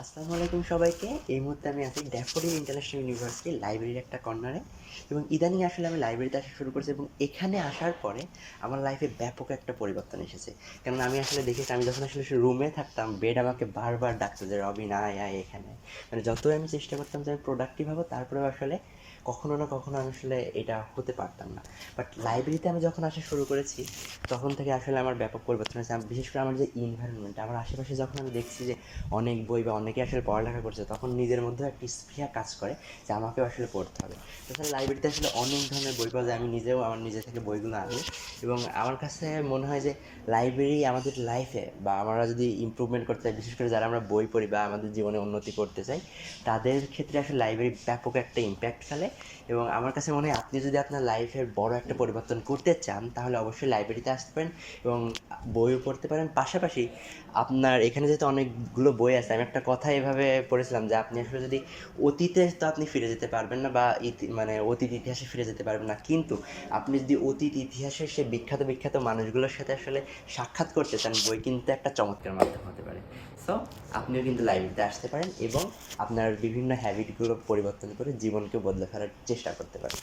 আসসালামু আলাইকুম সবাইকে। এই মুহূর্তে আমি আছি ড্যাফোডিল ইন্টারন্যাশনাল ইউনিভার্সিটি লাইব্রেরির একটা কর্নারে, এবং ইদানিং আসলে আমি লাইব্রেরিতে আসা শুরু করেছি, এবং এখানে আসার পরে আমার লাইফে ব্যাপক একটা পরিবর্তন এসেছে। কেননা আমি আসলে দেখেছি, আমি যখন আসলে রুমে থাকতাম, বেড আমাকে বারবার ডাকতো যে রবিন আয় আয় এখানে। মানে যতই আমি চেষ্টা করতাম যে আমি প্রোডাক্টিভ হবো, তারপরেও আসলে কখনো না কখনো আমি আসলে এটা হতে পারতাম না। বাট লাইব্রেরিতে আমি যখন আসা শুরু করেছি, তখন থেকে আসলে আমার ব্যাপক পরিবর্তন হয়েছে। বিশেষ করে আমার যে ইনভায়রনমেন্ট, আমার আশেপাশে যখন আমি দেখছি যে অনেক বই বা অনেকে আসলে পড়ালেখা করছে, তখন নিজের মধ্যে একটা স্পৃহা কাজ করে যে আমাকেও আসলে পড়তে হবে। তাছাড়া লাইব্রেরিতে আসলে অনেক ধরনের বই পাওয়া যায়। আমি নিজেও আমার নিজে থেকে বইগুলো আনি, এবং আমার কাছে মনে হয় যে লাইব্রেরি আমাদের লাইফে, বা আমরা যদি ইমপ্রুভমেন্ট করতে চাই, বিশেষ করে যারা আমরা বই পড়ি বা আমাদের জীবনে উন্নতি করতে চাই, তাদের ক্ষেত্রে আসলে লাইব্রেরি ব্যাপক একটা ইম্প্যাক্ট ফেলে। এবং আমার কাছে মনে হয় আপনি যদি আপনার লাইফের বড় একটা পরিবর্তন করতে চান, তাহলে অবশ্যই লাইব্রেরিতে আসতে পারেন এবং বইও পড়তে পারেন। পাশাপাশি আপনার এখানে যেহেতু অনেকগুলো বই আছে, আমি একটা কথা এভাবে পড়েছিলাম যে আপনি আসলে যদি অতীতে, তো আপনি ফিরে যেতে পারবেন না, বা মানে অতীত ইতিহাসে ফিরে যেতে পারবেন না, কিন্তু আপনি যদি অতীত ইতিহাসের সে বিখ্যাত বিখ্যাত মানুষগুলোর সাথে আসলে সাক্ষাৎ করতে চান, বই কিন্তু একটা চমৎকার মাধ্যম হতে পারে। সো আপনিও কিন্তু লাইব্রেরিতে আসতে পারেন এবং আপনার বিভিন্ন হ্যাবিটগুলো পরিবর্তন করে জীবনকে বদলে ফেলার চেষ্টা করতে পারেন।